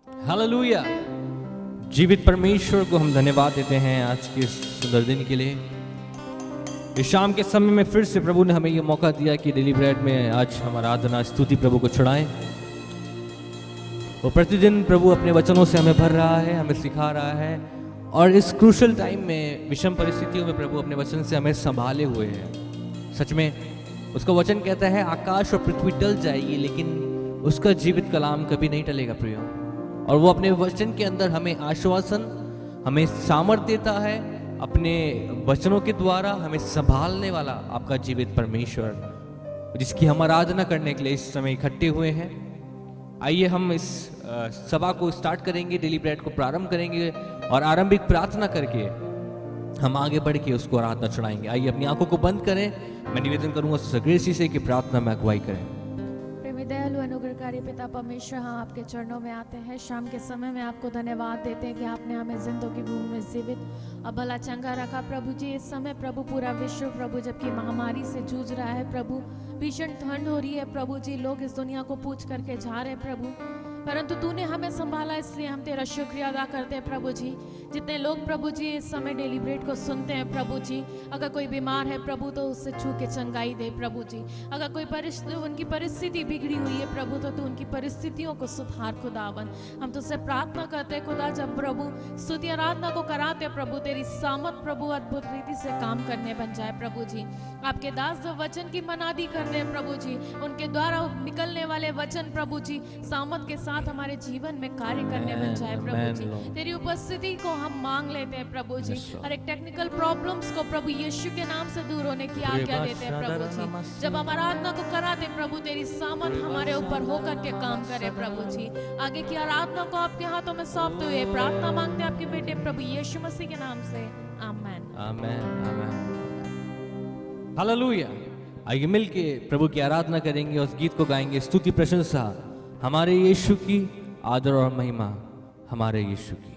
Hallelujah. जीवित परमेश्वर को हम धन्यवाद देते हैं आज के इस सुंदर दिन के लिए। इस शाम के समय में फिर से प्रभु ने हमें ये मौका दिया कि डेली ब्रेड में आज हम आराधना स्तुति प्रभु को चढ़ाएं। वो प्रतिदिन प्रभु अपने वचनों से हमें भर रहा है, हमें सिखा रहा है, और इस क्रूशल टाइम में, विषम परिस्थितियों में प्रभु अपने वचन से हमें संभाले हुए हैं। सच में उसका वचन कहता है आकाश और पृथ्वी टल जाएगी लेकिन उसका जीवित कलाम कभी नहीं टलेगा प्रियो। और वो अपने वचन के अंदर हमें आश्वासन, हमें सामर्थ देता है, अपने वचनों के द्वारा हमें संभालने वाला आपका जीवित परमेश्वर, जिसकी हम आराधना करने के लिए इस समय इकट्ठे हुए हैं। आइए हम इस सभा को स्टार्ट करेंगे, डेली ब्रेड को प्रारंभ करेंगे और आरंभिक प्रार्थना करके हम आगे बढ़ के उसको आराधना चढ़ाएंगे। आइए अपनी आंखों को बंद करें। मैं निवेदन करूंगा सग्रेसी से कि प्रार्थना में अगुवाई करें। प्रेमी दयालु अनुग्रहकारी पिता परमेश्वर, हाँ आपके चरणों में आते हैं। शाम के समय में आपको धन्यवाद देते हैं कि आपने हमें जिंदगी भूमि में जीवित अब भला चंगा रखा। प्रभु जी इस समय प्रभु पूरा विश्व प्रभु जबकि महामारी से जूझ रहा है, प्रभु भीषण ठंड हो रही है, प्रभु जी लोग इस दुनिया को पूछ करके जा रहे हैं प्रभु, परंतु तूने हमें संभाला, इसलिए हम तेरा शुक्रिया अदा करते हैं प्रभु जी। जितने लोग प्रभु जी इस समय डेली ब्रेड को सुनते हैं प्रभु जी, अगर कोई बीमार है प्रभु तो उससे छू के चंगाई दे प्रभु जी। अगर कोई उनकी परिस्थिति बिगड़ी हुई है प्रभु तो तू उनकी परिस्थितियों को सुधार खुदावन। हम तुझसे प्रार्थना करते हैं खुदा, जब प्रभु स्तुति आराधना को कराते प्रभु तेरी सामत प्रभु अद्भुत रीति से काम करने बन जाए प्रभु जी। आपके दास जो वचन की मनादी कर रहे हैं प्रभु जी, उनके द्वारा निकलने वाले वचन प्रभु जी सामत के साथ हमारे जीवन में कार्य करने बन जाए प्रभु जी। तेरी उपस्थिति को हम मांग लेते हैं प्रभु जी, और एक टेक्निकल प्रॉब्लम्स को प्रभु यीशु के नाम से दूर होने की आज्ञा देते हैं प्रभु जी। जब हम आराधना को कराते प्रभु तेरी सामर्थ हमारे ऊपर होकर के काम करे प्रभु जी। आगे की आराधना को आपके हाथों में सौंपते हुए प्रार्थना मांगते हैं आपके बेटे प्रभु यीशु मसीह के नाम से, आमेन आमेन आमेन। हालेलुया। आइए मिलके प्रभु की आराधना करेंगे, उस गीत को गाएंगे, स्तुति प्रशंसा हमारे यीशु की, आदर और महिमा हमारे यीशु की।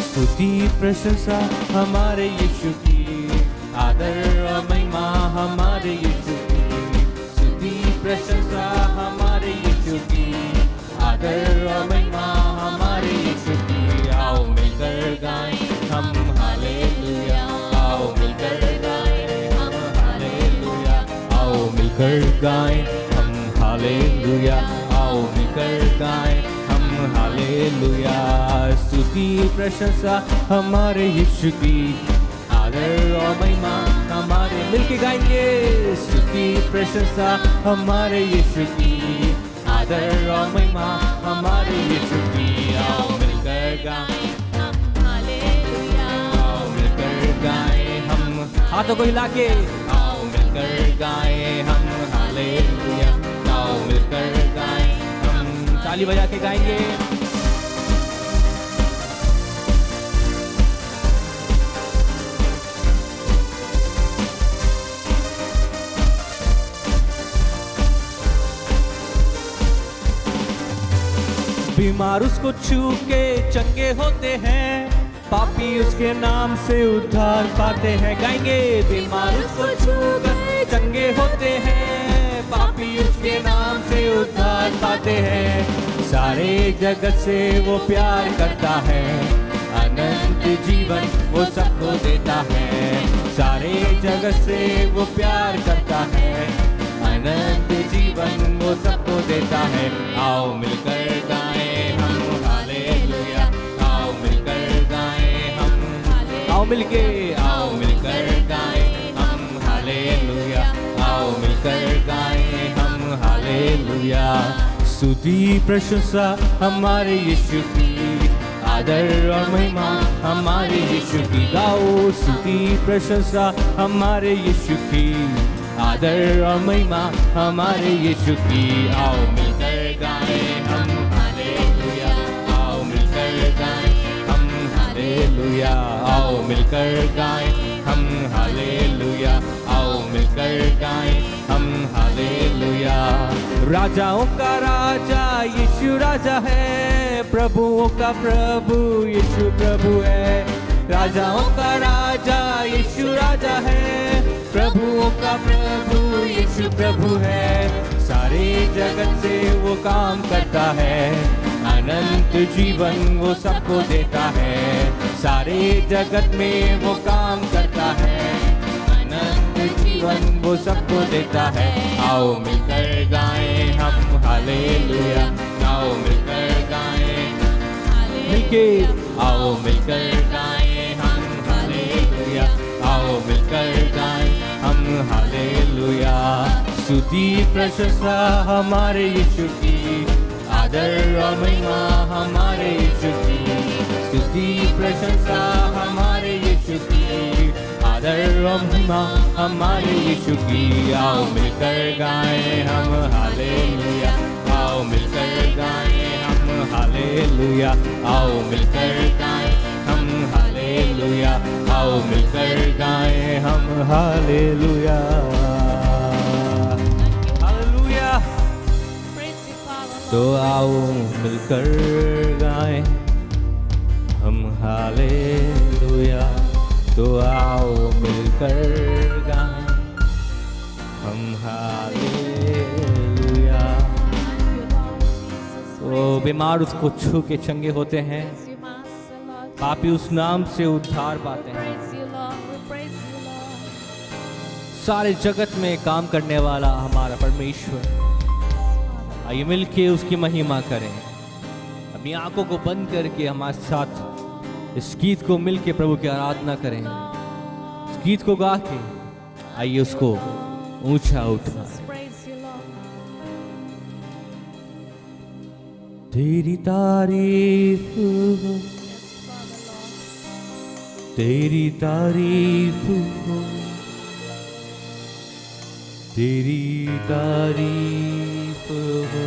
स्तुति प्रशंसा हमारे यीशु की, आदर और महिमा हमारे यीशु की। स्तुति प्रशंसा हमारे यीशु की, आदर और महिमा हमारे यीशु की। आओ मिलकर गाएं हम हालेलुया, आओ मिलकर गाएं हम हालेलुया, आओ मिलकर गाएं हम हालेलुया, आओ मिलकर गाएं हम हालेलुया। स्तुति प्रशंसा हमारे यीशु की, आदर और महिमा हमारे, मिलके गाएंगे। स्तुति प्रशंसा हमारे यीशु की, आदर और महिमा हमारे यीशु की। आओ मिलकर गाएं हम हालेलुया, आओ मिलकर गाएं हम, हाथों को हिला के, आओ मिलकर गाएं हम हालेलुया, आओ मिलकर गाएं हम, ताली बजा के गाएंगे। बीमार उसको छू के चंगे होते हैं, पापी उसके नाम से उद्धार पाते हैं। गाएंगे, बीमार उसको छू कर चंगे होते हैं, पापी उसके नाम से उद्धार पाते हैं। सारे जगत से वो प्यार करता है, अनंत जीवन वो सबको देता है। सारे जगत से वो प्यार करता है, अनंत जीवन वो सबको देता है। आओ मिलकर गाएं हम हालेलुया, आओ मिलकर गाएं हम, आओ मिलके, आओ मिलकर गाएं हम हालेलुया, आओ मिलकर गाएं हम हालेलुया। स्तुति प्रशंसा हमारे यीशु की, आदर और महिमा हमारे यीशु की। गाओ स्तुति प्रशंसा हमारे यीशु की, आदर और महिमा हमारे यीशु की। आओ मिलकर गाएं हम हालेलुया, आओ मिलकर गाएं हम हालेलुया, आओ मिलकर गाएं हम हालेलुया, आओ मिलकर गाएं हम हालेलुया। राजाओं का राजा यीशु यीशु राजा है, प्रभुओं का प्रभु यीशु प्रभु है। राजाओं का राजा यीशु राजा है, प्रभुओं का प्रभु यीशु प्रभु है। सारे जगत से वो काम करता है, अनंत जीवन वो सबको देता है। सारे जगत में वो काम करता है, अनंत जीवन वो सबको देता है। आओ मिलकर गाएं हम हालेलुया, आओ मिलकर गाएं मिलके, आओ मिलकर गाएं हम हालेलुया, आओ मिलकर गाएं हम हालेलुया। स्तुति प्रशंसा हमारे यीशु की, आदर और महिमा हमारे यीशु की। स्तुति प्रशंसा हमारे यीशु की, आदर और महिमा हमारे यीशु की। आओ मिलकर गाएं हम हालेलुया, आओ मिलकर गाएं हम हालेलुया, आओ मिलकर गाएं हम हालेलुया, आओ मिलकर गाएं हम हालेलुया। तो आओ मिलकर गाएं हम हालेलुया, तो आओ मिलकर गाएं हम हालेलुया। तो बीमार उसको छू के चंगे होते हैं, पापी उस नाम से उद्धार पाते हैं। सारे जगत में काम करने वाला हमारा परमेश्वर, आइए मिलके उसकी महिमा करें। अपनी आंखों को बंद करके हमारे साथ इस गीत को मिलके प्रभु की आराधना करें। इस गीत को गा के आइए उसको ऊंचा उठाएं। तेरी तारीफ हो, तेरी तारीफ हो, तेरी तारीफ हो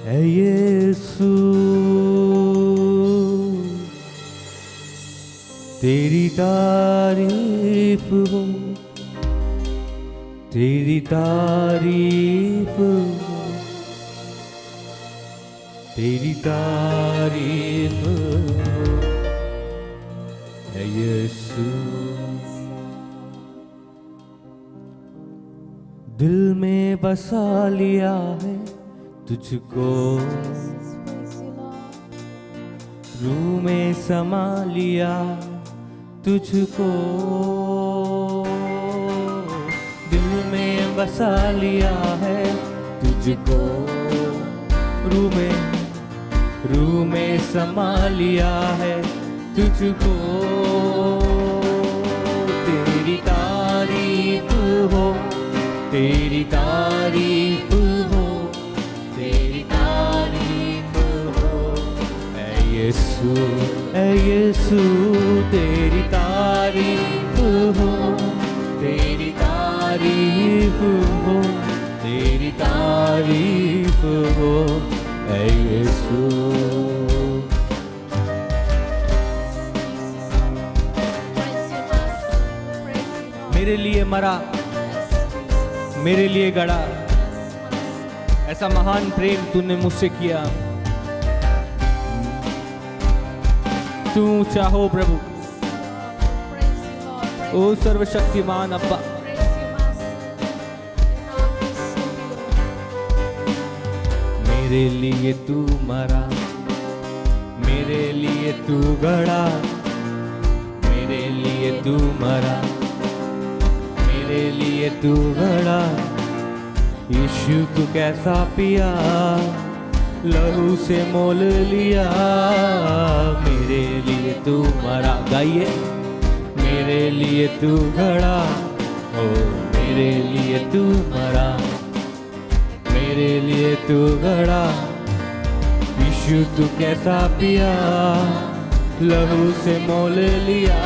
ऐ यीशु, तेरी तारीफ हो, तेरी तारीफ हो, तेरी तारीफ हो ऐ यीशु। दिल में बसा लिया है तुझको, रूह में समा लिया तुझको। दिल में बसा लिया है तुझको, रूह में समा लिया है तुझको। तेरी तारीफ हो, तेरी तारीफ हो, तेरी तारीफ हो ऐ यीशु, ऐ यीशु। तेरी तारीफ हो, तेरी तारीफ हो, तेरी तारीफ हो ऐ यीशु। मेरे लिए मरा, मेरे लिए गड़ा, ऐसा महान प्रेम तूने मुझसे किया। तू ऊंचा हो प्रभु, ओ सर्वशक्तिमान अब्बा। मेरे लिए तू मरा, मेरे लिए तू गड़ा, मेरे लिए तू मरा, मेरे लिए तू गड़ा। यीशु तू कैसा पिया, लहू से मोल लिया। मेरे लिए तू मरा, गाइए। मेरे लिए तू गड़ा, ओ मेरे लिए तू मरा, मेरे लिए तू गड़ा। यीशु तू कैसा पिया, लहू से मोल लिया।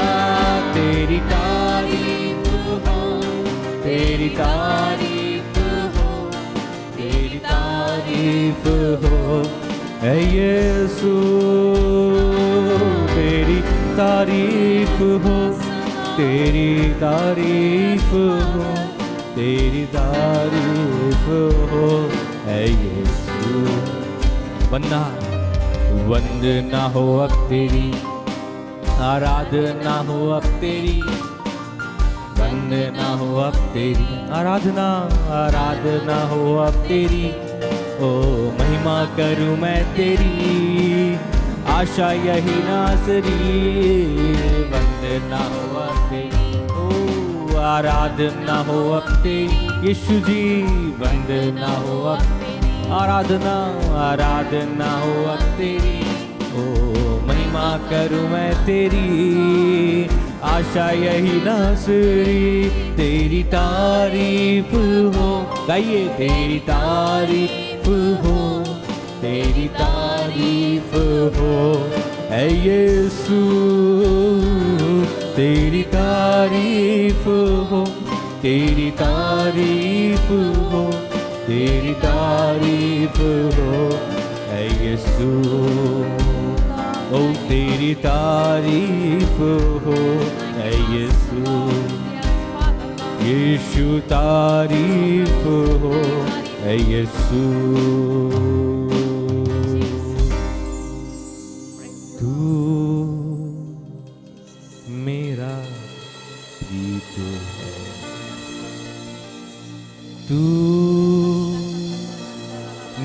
तेरी तारीफ हो, तेरी तारीफ हो, तेरी तारीफ हो ऐ यीशु। तेरी तारीफ हो, तेरी तारीफ हो, तेरी तारीफ हो ऐ यीशु। वंदना हो अब तेरी, आराधना हो अब तेरी, वंदना हो अब तेरी, आराधना आराधना हो अब तेरी। ओ महिमा करूं मैं तेरी, आशा यही नासरी, वंदना हो अब तेरी, ओ आराधना हो अब तेरी, यीशु जी वंदना हो अब तेरी, आराधना आराधना हो अब तेरी। ओ महिमा करूं मैं तेरी, आशा यही नासरी, तेरी तारीफ हो, गाइए तेरी तारीफ हो, तेरी तारीफ हो ऐ यीशु, तेरी तारीफ हो, तेरी तारीफ हो, तेरी तारीफ हो ऐ यीशु, ओ तेरी तारीफ हो ऐ यीशु, यीशु तारीफ हो ऐ यीशु। तू मेरा प्रीत है, तू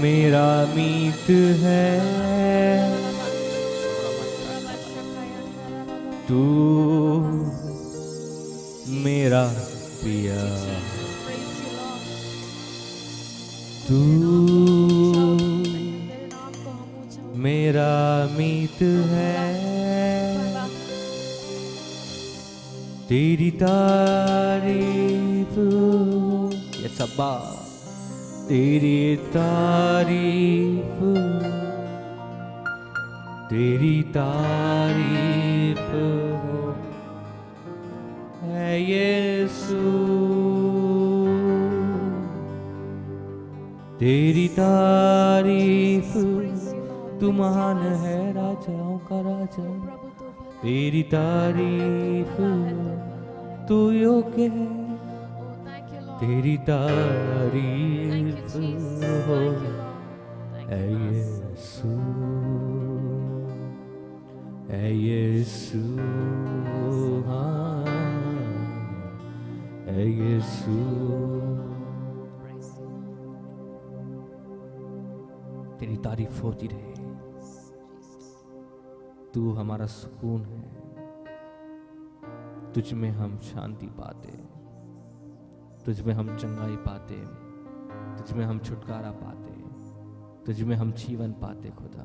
मेरा मीत है, तू मेरा पिया, तू मेरा मीत है, तेरी तारीफ हो, ये सब्बा तेरी तारीफ, तेरी तारीफ हो ऐ यीशु, तेरी तारीफ, तू महान है राजाओं का राजा, तेरी तारीफ, तू योग्य है, तेरी तारीफ हो ऐ यीशु, ऐ यीशु, हाँ ऐ यीशु। तेरी तारीफ होती रहे, तू हमारा सुकून है, तुझ में हम शांति पाते, तुझ में हम चंगाई पाते, तुझ में हम छुटकारा पाते, तुझ में हम जीवन पाते। खुदा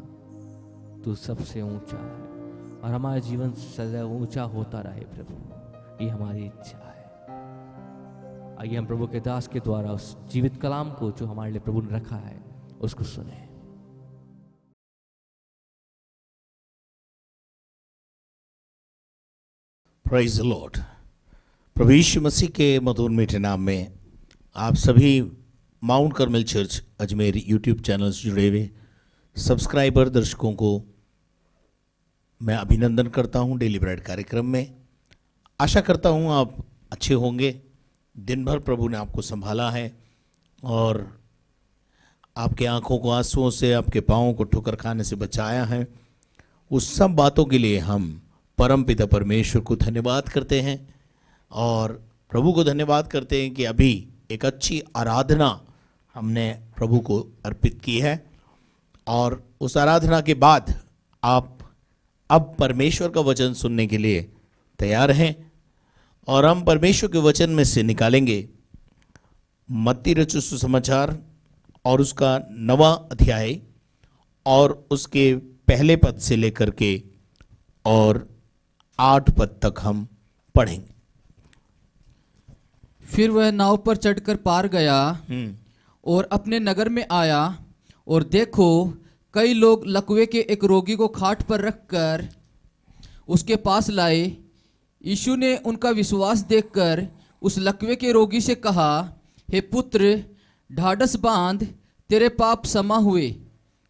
तू सबसे ऊंचा है और हमारा जीवन सदैव ऊंचा होता रहे प्रभु, ये हमारी इच्छा है। आइए हम प्रभु के दास के द्वारा उस जीवित कलाम को जो हमारे लिए प्रभु ने रखा है उसको सुने। Praise the lord. प्रभु यीशु मसीह के मधुर मीठे नाम में आप सभी Mount Carmel church Ajmer YouTube channel से जुड़े हुए सब्सक्राइबर दर्शकों को मैं अभिनंदन करता हूं डेली ब्रेड कार्यक्रम में। आशा करता हूं आप अच्छे होंगे। दिन भर प्रभु ने आपको संभाला है और आपके आंखों को आंसुओं से, आपके पाँवों को ठोकर खाने से बचाया है। उस सब बातों के लिए हम परमपिता परमेश्वर को धन्यवाद करते हैं और प्रभु को धन्यवाद करते हैं कि अभी एक अच्छी आराधना हमने प्रभु को अर्पित की है और उस आराधना के बाद आप अब परमेश्वर का वचन सुनने के लिए तैयार हैं और हम परमेश्वर के वचन में से निकालेंगे मत्ती रचित सुसमाचार और उसका 9वां अध्याय और उसके पहले पद से लेकर के और 8 पद तक हम पढ़ेंगे। फिर वह नाव पर चढ़कर पार गया और अपने नगर में आया और देखो कई लोग लकवे के एक रोगी को खाट पर रखकर उसके पास लाए। यीशु ने उनका विश्वास देखकर उस लकवे के रोगी से कहा, हे पुत्र, ढाढ़स बांध, तेरे पाप क्षमा हुए।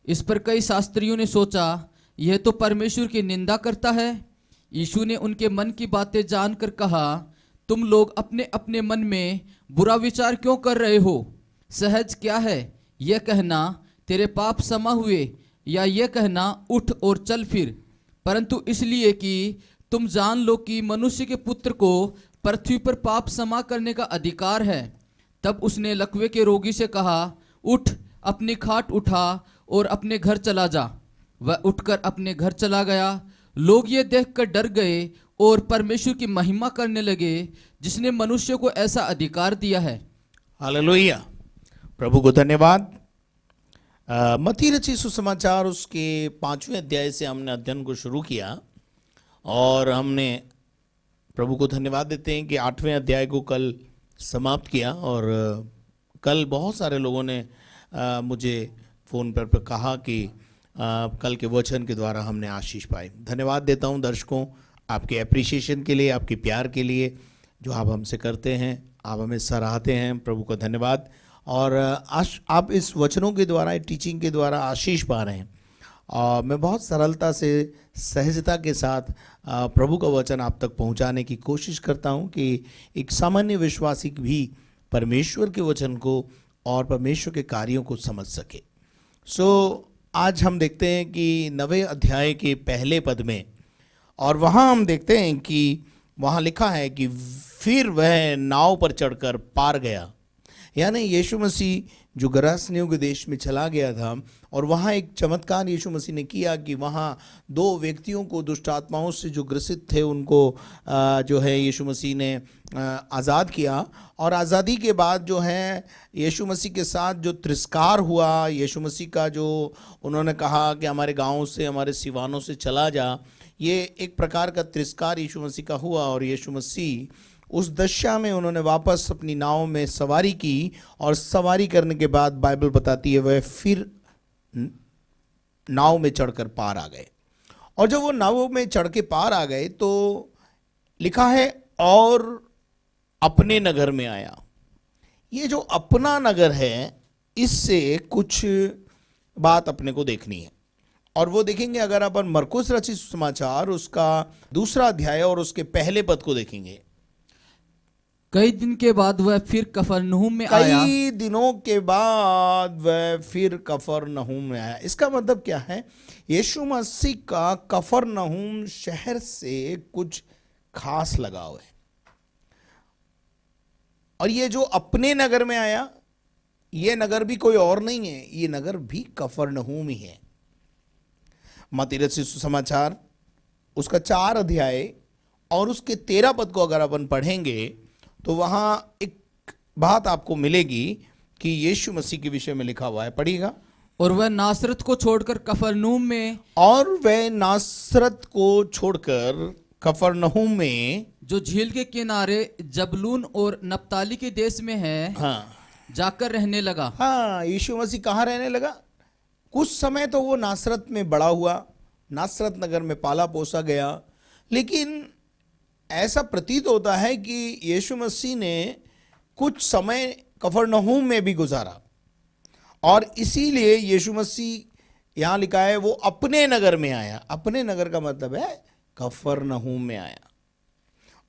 इस पर कई शास्त्रियों ने सोचा, यह तो परमेश्वर की निंदा करता है। यीशु ने उनके मन की बातें जानकर कहा, तुम लोग अपने अपने मन में बुरा विचार क्यों कर रहे हो? सहज क्या है यह कहना, तेरे पाप क्षमा हुए, या ये कहना उठ और चल फिर, परंतु इसलिए कि तुम जान लो कि मनुष्य के पुत्र को पृथ्वी पर पाप क्षमा करने का अधिकार है। तब उसने लकवे के रोगी से कहा, उठ, अपनी खाट उठा और अपने घर चला जा। वह उठकर अपने घर चला गया। लोग ये देखकर डर गए और परमेश्वर की महिमा करने लगे, जिसने मनुष्य को ऐसा अधिकार दिया है। हालेलुया, प्रभु को धन्यवाद। मत्ती रचित सुसमाचार उसके 5वें अध्याय से हमने अध्ययन को शुरू किया और हमने प्रभु को धन्यवाद देते हैं कि 8वें अध्याय को कल समाप्त किया। और कल बहुत सारे लोगों ने मुझे फ़ोन पर कहा कि कल के वचन के द्वारा हमने आशीष पाई। धन्यवाद देता हूं दर्शकों, आपके एप्रिसिएशन के लिए, आपके प्यार के लिए जो आप हमसे करते हैं, आप हमें सराहते हैं। प्रभु का धन्यवाद। और आप इस वचनों के द्वारा, टीचिंग के द्वारा आशीष पा रहे हैं। और मैं बहुत सरलता से, सहजता के साथ प्रभु का वचन आप तक पहुंचाने की कोशिश करता हूं कि एक सामान्य विश्वासी भी परमेश्वर के वचन को और परमेश्वर के कार्यों को समझ सके। आज हम देखते हैं कि 9वें अध्याय के पहले पद में, और वहाँ हम देखते हैं कि वहाँ लिखा है कि फिर वह नाव पर चढ़कर पार गया। यानी यीशु मसीह जो गरासनियों के देश में चला गया था और वहाँ एक चमत्कार यीशु मसीह ने किया कि वहाँ 2 व्यक्तियों को, दुष्ट आत्माओं से जो ग्रसित थे, उनको जो है यीशु मसीह ने आज़ाद किया। और आज़ादी के बाद जो है यीशु मसीह के साथ जो तिरस्कार हुआ, यीशु मसीह का जो उन्होंने कहा कि हमारे गाँव से, हमारे सिवानों से चला जा, ये एक प्रकार का तिरस्कार यीशु मसीह का हुआ। और यीशु मसीह उस दशा में उन्होंने वापस अपनी नाव में सवारी की और सवारी करने के बाद बाइबल बताती है वह फिर नाव में चढ़कर पार आ गए। और जब वो नाव में चढ़ के पार आ गए तो लिखा है और अपने नगर में आया। ये जो अपना नगर है, इससे कुछ बात अपने को देखनी है और वो देखेंगे अगर अपन मरकुस रचित सुसमाचार उसका 2वां अध्याय और उसके पहले पद को देखेंगे। कई दिन के बाद वह फिर कफरनहूम में आया। कई दिनों के बाद वह फिर कफरनहूम में आया। इसका मतलब क्या है? यीशु मसीह का कफरनहूम शहर से कुछ खास लगाव है। और ये जो अपने नगर में आया, ये नगर भी कोई और नहीं है, ये नगर भी कफरनहूम ही है। मत्ती रचित सुसमाचार उसका 4 अध्याय और उसके 13 पद को अगर अपन पढ़ेंगे तो वहां एक बात आपको मिलेगी कि यीशु मसीह के विषय में लिखा हुआ है। पढ़िएगा। और वह नासरत को छोड़कर कफरनहूम में, और वह नासरत को छोड़कर कफरनहूम में, जो झील के किनारे जबलून और नप्ताली के देश में है, जाकर रहने लगा। यीशु मसीह कहाँ रहने लगा? कुछ समय तो वो नासरत में बड़ा हुआ, नासरत नगर में पाला पोसा गया, लेकिन ऐसा प्रतीत होता है कि यीशु मसीह ने कुछ समय कफरनहूम में भी गुजारा और इसीलिए यीशु मसीह यहाँ लिखा है वो अपने नगर में आया। अपने नगर का मतलब है कफरनहूम में आया।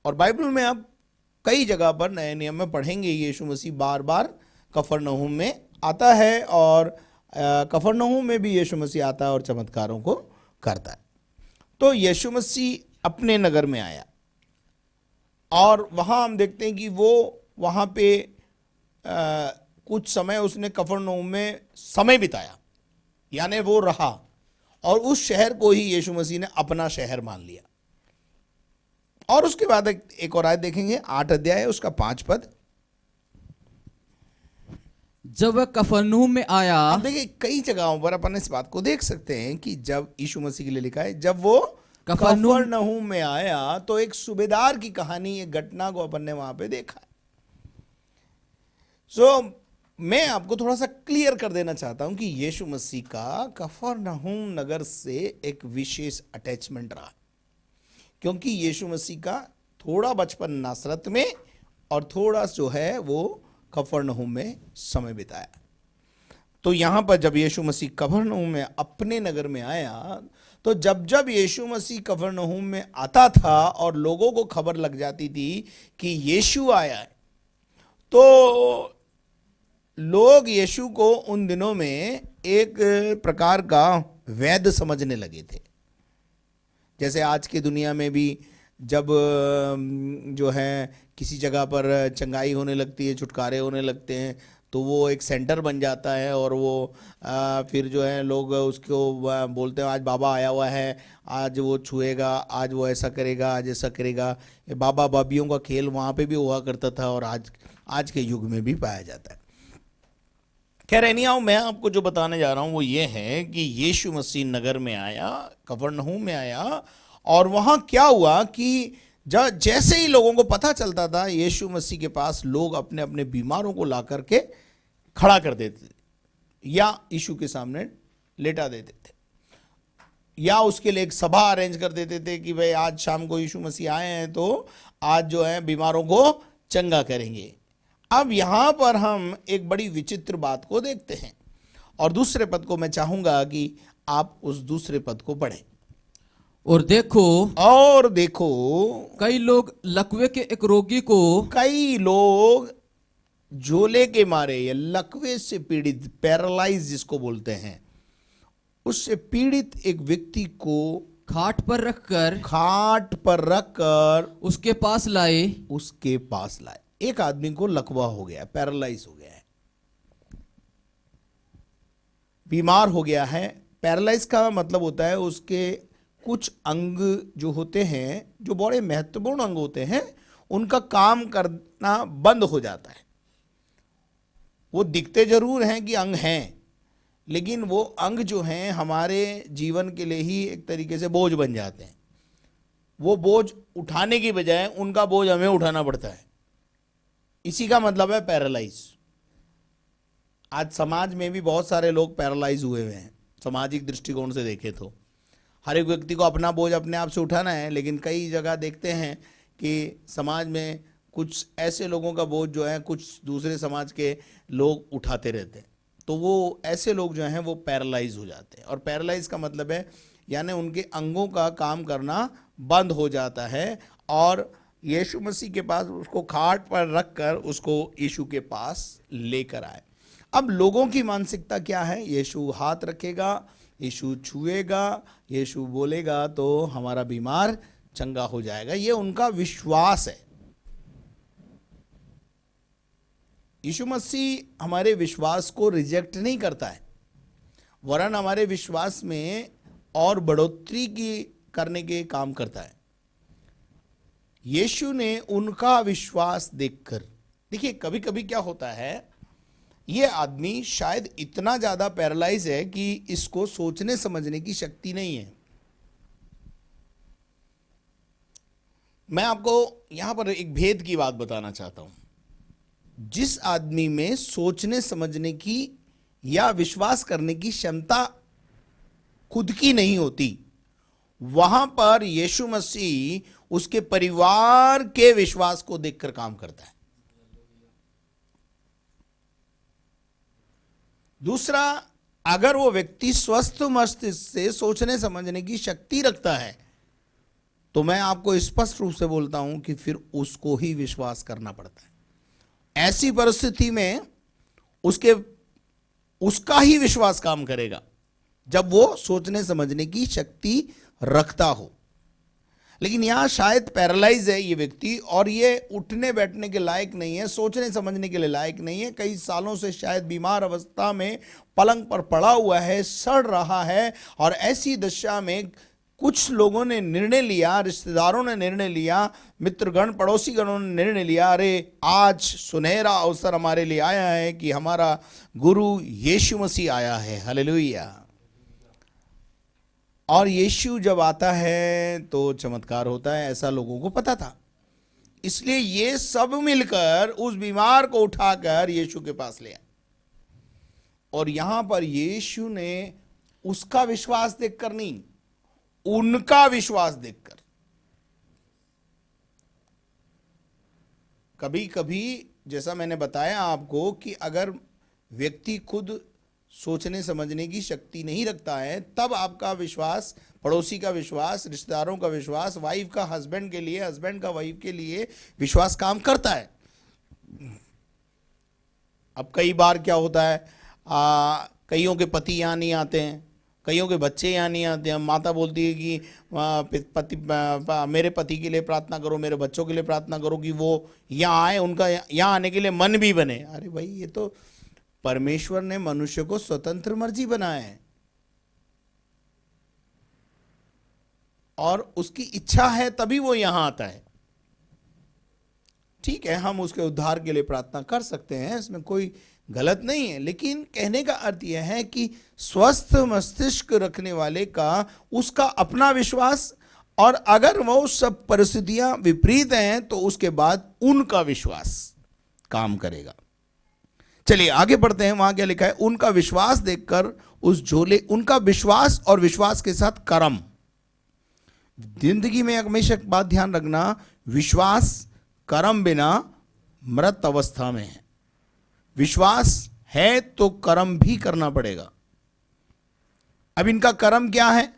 और बाइबल में आप कई जगह पर नए नियम में पढ़ेंगे यीशु मसीह बार बार कफरनहूम में आता है और कफरनहूम में भी यीशु मसीह आता है और चमत्कारों को करता है। तो यीशु मसीह अपने नगर में आया और वहाँ हम देखते हैं कि वो वहाँ पे कुछ समय उसने कफरनहूम में समय बिताया, यानी वो रहा और उस शहर को ही यीशु मसीह ने अपना शहर मान लिया। और उसके बाद एक और आयत देखेंगे, 8 अध्याय उसका 5 पद। जब वह कफरनहूम में आया, अब देखिए कई जगहों पर अपन इस बात को देख सकते हैं कि जब यीशु मसीह के लिए लिखा है जब वो कफरनहूम में आया, तो एक सूबेदार की कहानी, एक घटना को अपन ने वहां पे देखा है। मैं आपको थोड़ा सा क्लियर कर देना चाहता हूं कि यीशु मसीह का कफरनहूम नगर से एक विशेष अटैचमेंट रहा, क्योंकि यीशु मसीह का थोड़ा बचपन नासरत में और थोड़ा जो है वो कफरनहूम में समय बिताया। तो यहां पर जब यीशु मसीह कफरनहूम में अपने नगर में आया, तो जब जब यीशु मसीह कफरनहूम में आता था और लोगों को खबर लग जाती थी कि यीशु आया है, तो लोग यीशु को उन दिनों में एक प्रकार का वैध समझने लगे थे। जैसे आज की दुनिया में भी जब जो है किसी जगह पर चंगाई होने लगती है, छुटकारे होने लगते हैं, तो वो एक सेंटर बन जाता है और वो फिर जो है लोग उसको बोलते हैं आज बाबा आया हुआ है, आज वो छुएगा, आज वो ऐसा करेगा, आज ऐसा करेगा। ये बाबा बाबियों का खेल वहाँ पे भी हुआ करता था और आज के युग में भी पाया जाता है। खैर एनीहाउ, मैं आपको जो बताने जा रहा हूँ वो ये है कि यीशु मसीह नगर में आया, कफरनहूम में आया, और वहाँ क्या हुआ कि जैसे ही लोगों को पता चलता था यीशु मसीह के पास, लोग अपने अपने बीमारों को ला करके खड़ा कर देते थे या यीशु के सामने लेटा देते थे, या उसके लिए एक सभा अरेंज कर देते थे कि भाई आज शाम को यीशु मसीह आए हैं तो आज जो है बीमारों को चंगा करेंगे। अब यहाँ पर हम एक बड़ी विचित्र बात को देखते हैं, और दूसरे पद को मैं चाहूंगा कि आप उस दूसरे पद को पढ़ें। और देखो कई लोग लकवे के एक रोगी को, कई लोग झोले के मारे या लकवे से पीड़ित, पैरालाइज जिसको बोलते हैं, उससे पीड़ित एक व्यक्ति को खाट पर रखकर उसके पास लाए। एक आदमी को लकवा हो गया, पैरालाइज हो गया है, बीमार हो गया है। पैरालाइज का मतलब होता है उसके कुछ अंग जो होते हैं, जो बड़े महत्वपूर्ण अंग होते हैं, उनका काम करना बंद हो जाता है। वो दिखते जरूर हैं कि अंग हैं, लेकिन वो अंग जो हैं हमारे जीवन के लिए ही एक तरीके से बोझ बन जाते हैं। वो बोझ उठाने की बजाय उनका बोझ हमें उठाना पड़ता है। इसी का मतलब है पैरालाइज। आज समाज में भी बहुत सारे लोग पैरालाइज हुए हुए हैं। सामाजिक दृष्टिकोण से देखें तो हर एक व्यक्ति को अपना बोझ अपने आप से उठाना है, लेकिन कई जगह देखते हैं कि समाज में कुछ ऐसे लोगों का बोझ जो है कुछ दूसरे समाज के लोग उठाते रहते हैं, तो वो ऐसे लोग जो हैं वो पैरालाइज हो जाते हैं। और पैरालाइज का मतलब है यानी उनके अंगों का काम करना बंद हो जाता है, और यीशु मसीह के पास उसको खाट पर रखकर उसको यीशु के पास लेकर आए। अब लोगों की मानसिकता क्या है? यीशु हाथ रखेगा, यीशु छुएगा, यीशु बोलेगा तो हमारा बीमार चंगा हो जाएगा। ये उनका विश्वास है। यीशु मसीह हमारे विश्वास को रिजेक्ट नहीं करता है, वरन हमारे विश्वास में और बढ़ोतरी करने के काम करता है। यीशु ने उनका विश्वास देखकर, देखिए कभी कभी क्या होता है, ये आदमी शायद इतना ज्यादा पैरालाइज है कि इसको सोचने समझने की शक्ति नहीं है। मैं आपको यहां पर एक भेद की बात बताना चाहता हूं। जिस आदमी में सोचने समझने की या विश्वास करने की क्षमता खुद की नहीं होती, वहां पर यीशु मसीह उसके परिवार के विश्वास को देखकर काम करता है। दूसरा, अगर वो व्यक्ति स्वस्थ मस्तिष्क से सोचने समझने की शक्ति रखता है, तो मैं आपको स्पष्ट रूप से बोलता हूं कि फिर उसको ही विश्वास करना पड़ता है। ऐसी परिस्थिति में उसका ही विश्वास काम करेगा जब वो सोचने समझने की शक्ति रखता हो। लेकिन यहां शायद पैरालाइज है ये व्यक्ति, और ये उठने बैठने के लायक नहीं है, सोचने समझने के लिए लायक नहीं है। कई सालों से शायद बीमार अवस्था में पलंग पर पड़ा हुआ है, सड़ रहा है, और ऐसी दशा में कुछ लोगों ने निर्णय लिया, रिश्तेदारों ने निर्णय लिया, मित्रगण पड़ोसी गणों ने निर्णय लिया, अरे आज सुनहरा अवसर हमारे लिए आया है कि हमारा गुरु यीशु मसीह आया है। हालेलुया। और यीशु जब आता है तो चमत्कार होता है, ऐसा लोगों को पता था। इसलिए ये सब मिलकर उस बीमार को उठाकर यीशु के पास ले आए, और यहां पर यीशु ने उसका विश्वास देखकर नहीं, उनका विश्वास देखकर। कभी कभी जैसा मैंने बताया आपको कि अगर व्यक्ति खुद सोचने समझने की शक्ति नहीं रखता है, तब आपका विश्वास, पड़ोसी का विश्वास, रिश्तेदारों का विश्वास, वाइफ का हस्बैंड के लिए, हस्बैंड का वाइफ के लिए विश्वास काम करता है। अब कई बार क्या होता है, कईयों के पति यहाँ नहीं आते हैं, कईयों के बच्चे यहाँ नहीं आते हैं, माता बोलती है कि मेरे पति के लिए प्रार्थना करो, मेरे बच्चों के लिए प्रार्थना करो कि वो यहाँ आए, उनका यहाँ आने के लिए मन भी बने। अरे भाई, ये तो परमेश्वर ने मनुष्य को स्वतंत्र मर्जी बनाया है और उसकी इच्छा है तभी वो यहाँ आता है। ठीक है, हम उसके उद्धार के लिए प्रार्थना कर सकते हैं, इसमें कोई गलत नहीं है, लेकिन कहने का अर्थ यह है कि स्वस्थ मस्तिष्क रखने वाले का उसका अपना विश्वास, और अगर वो सब परिस्थितियां विपरीत हैं तो उसके बाद उनका विश्वास काम करेगा। चलिए आगे बढ़ते हैं। वहां क्या लिखा है? उनका विश्वास देखकर उस झोले, उनका विश्वास और विश्वास के साथ कर्म। जिंदगी में हमेशा एक बात ध्यान रखना, विश्वास कर्म बिना मृत अवस्था में है। विश्वास है तो कर्म भी करना पड़ेगा। अब इनका कर्म क्या है?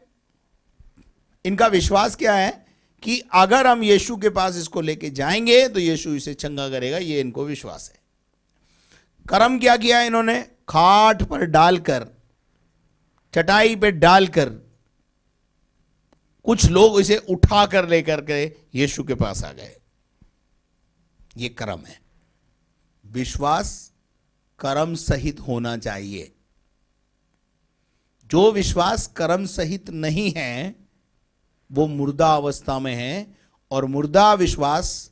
इनका विश्वास क्या है कि अगर हम यीशु के पास इसको लेके जाएंगे तो यीशु इसे चंगा करेगा, ये इनको विश्वास है। कर्म क्या किया इन्होंने? खाट पर डालकर, चटाई पे डालकर कुछ लोग इसे उठा कर लेकर के यीशु के पास आ गए। ये कर्म है। विश्वास कर्म सहित होना चाहिए। जो विश्वास कर्म सहित नहीं है वो मुर्दा अवस्था में है, और मुर्दा विश्वास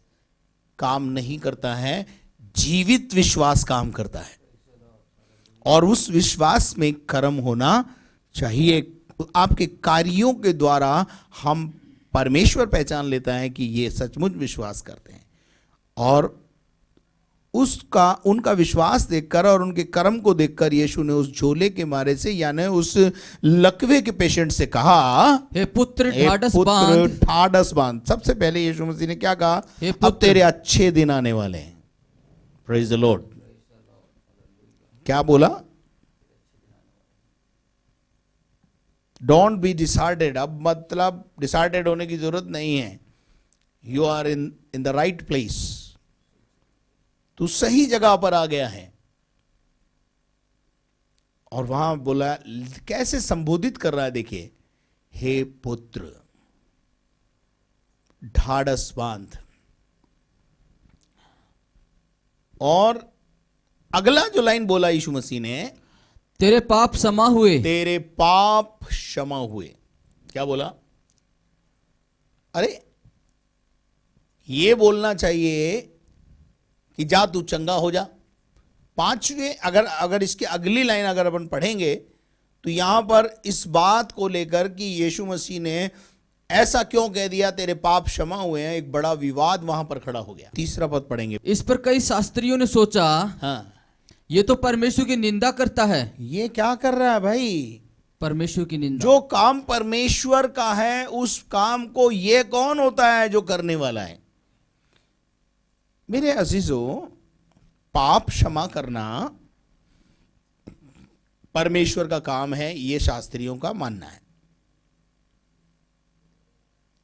काम नहीं करता है, जीवित विश्वास काम करता है, और उस विश्वास में कर्म होना चाहिए। आपके कार्यों के द्वारा हम परमेश्वर पहचान लेता है कि ये सचमुच विश्वास करते हैं, और उसका उनका विश्वास देखकर और उनके कर्म को देखकर यीशु ने उस झोले के मारे से, यानी उस लकवे के पेशेंट से कहा, हे पुत्र हे ढाढ़स पुत्र बांध। ढाढ़स बांध। सबसे पहले यीशु मसीह ने क्या कहा? हे अब पुत्र। तेरे अच्छे दिन आने वाले हैं। Praise the lord. क्या बोला? Don't be disheartened. अब मतलब डिसार्टेड होने की जरूरत नहीं है। You are in the right place. तू सही जगह पर आ गया है। और वहां बोला, कैसे संबोधित कर रहा है देखिए, हे पुत्र ढाढ़स बांध। और अगला जो लाइन बोला यीशु मसीह ने, तेरे पाप क्षमा हुए। तेरे पाप क्षमा हुए। क्या बोला? अरे ये बोलना चाहिए कि जा तू चंगा हो जा। पांचवें अगर इसकी अगली लाइन अगर अपन पढ़ेंगे तो यहां पर इस बात को लेकर कि यीशु मसीह ने ऐसा क्यों कह दिया तेरे पाप क्षमा हुए हैं, एक बड़ा विवाद वहां पर खड़ा हो गया। तीसरा पद पढ़ेंगे। इस पर कई शास्त्रियों ने सोचा, हाँ, ये तो परमेश्वर की निंदा करता है। ये क्या कर रहा है भाई? परमेश्वर की निंदा। जो काम परमेश्वर का है उस काम को ये कौन होता है जो करने वाला है? मेरे अजीजों, पाप क्षमा करना परमेश्वर का काम है, ये शास्त्रियों का मानना है।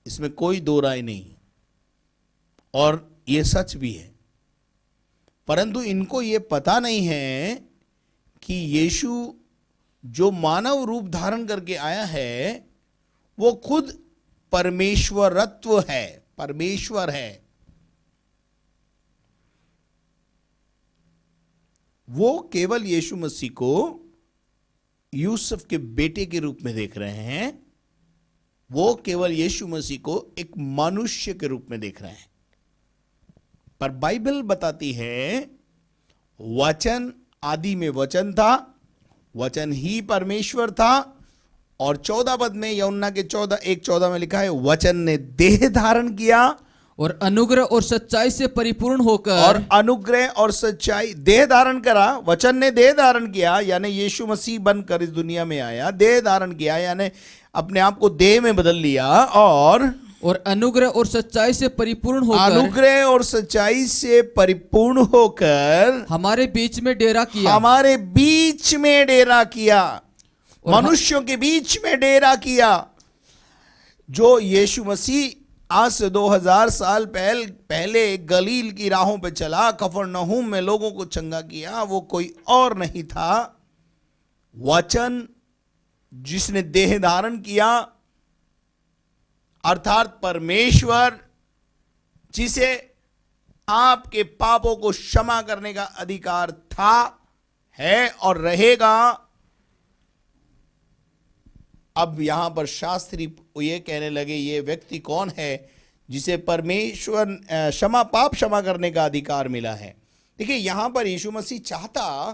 इसमें कोई दो राय नहीं, और ये सच भी है। परंतु इनको ये पता नहीं है कि यीशु जो मानव रूप धारण करके आया है वो खुद परमेश्वरत्व है, परमेश्वर है। वो केवल यीशु मसीह को यूसुफ के बेटे के रूप में देख रहे हैं। वो केवल यीशु मसीह को एक मनुष्य के रूप में देख रहे हैं। पर बाइबल बताती है वचन आदि में वचन था, वचन ही परमेश्वर था। और 14 पद में, यूहन्ना के 14:1-14 में लिखा है, वचन ने देह धारण किया और अनुग्रह और सच्चाई से परिपूर्ण होकर, और अनुग्रह और सच्चाई, देह धारण करा। वचन ने देह धारण किया, यानी यीशु मसीह बनकर इस दुनिया में आया। देह धारण किया यानी अपने आप को देह में बदल लिया, और अनुग्रह और सच्चाई से परिपूर्ण होकर, अनुग्रह और सच्चाई से परिपूर्ण होकर हमारे बीच में डेरा किया। हमारे बीच में डेरा किया, मनुष्यों के बीच में डेरा किया। जो यीशु मसीह आज से 2000 साल पहले गलील की राहों पे चला, कफरनहूम में लोगों को चंगा किया, वो कोई और नहीं था, वचन जिसने देह धारण किया, अर्थात परमेश्वर जिसे आपके पापों को क्षमा करने का अधिकार था, है और रहेगा। अब यहां पर शास्त्री ये कहने लगे, ये व्यक्ति कौन है जिसे परमेश्वर पाप क्षमा करने का अधिकार मिला है। देखिए यहां पर यीशु मसीह चाहता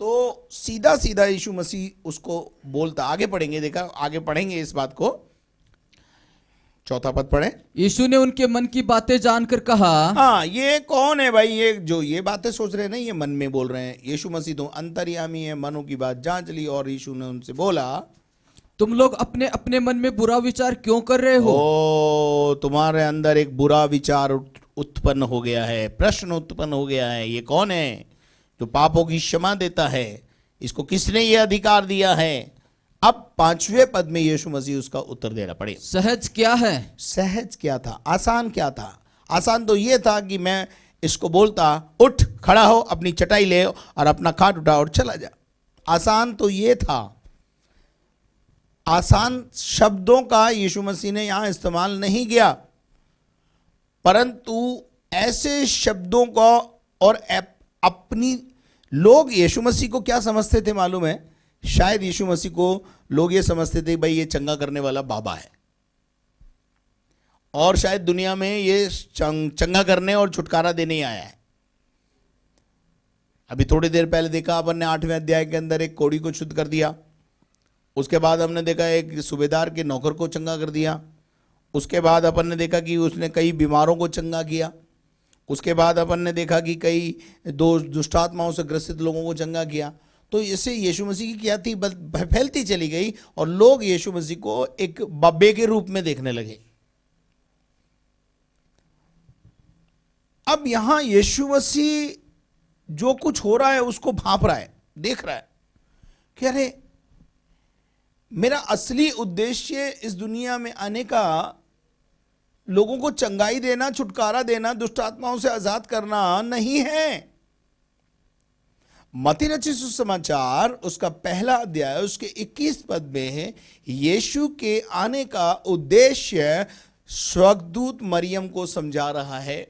तो सीधा सीधा यीशु मसीह उसको बोलता। आगे पढ़ेंगे, देखा आगे पढ़ेंगे इस बात को। 4 पद पढ़े। यीशु ने उनके मन की बातें जानकर कहा, हाँ, ये कौन है भाई, ये जो ये बातें सोच रहे हैं ना, ये मन में बोल रहे हैं। यीशु मसीह तो अंतर्यामी है, मनों की बात जांच ली। और यीशु ने उनसे बोला, तुम लोग अपने अपने मन में बुरा विचार क्यों कर रहे हो? ओ, तुम्हारे अंदर एक बुरा विचार उत्पन्न हो गया है, प्रश्न उत्पन्न हो गया है। ये कौन है जो पापों की क्षमा देता है? इसको किसने ये अधिकार दिया है? अब 5वें पद में यीशु मसीह उसका उत्तर देना पड़े। सहज क्या है? सहज क्या था? आसान क्या था? आसान तो ये था कि मैं इसको बोलता, उठ खड़ा हो, अपनी चटाई ले और अपना खाट उठा और चला जा। आसान तो ये था। आसान शब्दों का यीशु मसीह ने यहां इस्तेमाल नहीं किया, परंतु ऐसे शब्दों को और अपनी लोग यीशु मसीह को क्या समझते थे मालूम है? शायद यीशु मसीह को लोग ये समझते थे भाई ये चंगा करने वाला बाबा है, और शायद दुनिया में ये चंगा करने और छुटकारा देने ही आया है। अभी थोड़ी देर पहले देखा अपन ने 8वें अध्याय के अंदर एक कोढ़ी को शुद्ध कर दिया। उसके बाद हमने देखा एक सूबेदार के नौकर को चंगा कर दिया। उसके बाद अपन ने देखा कि उसने कई बीमारों को चंगा किया। उसके बाद अपन ने देखा कि कई दुष्टात्माओं से ग्रसित लोगों को चंगा किया। तो इससे यीशु मसीह की क्या थी, फैलती चली गई और लोग यीशु मसीह को एक बाबे के रूप में देखने लगे। अब यहां यीशु मसीह जो कुछ हो रहा है उसको भांप रहा है, देख रहा है कि अरे मेरा असली उद्देश्य इस दुनिया में आने का लोगों को चंगाई देना, छुटकारा देना, दुष्ट आत्माओं से आजाद करना नहीं है। मत्ती रचित सुसमाचार उसका पहला अध्याय उसके 21 पद में है, यीशु के आने का उद्देश्य स्वर्गदूत मरियम को समझा रहा है।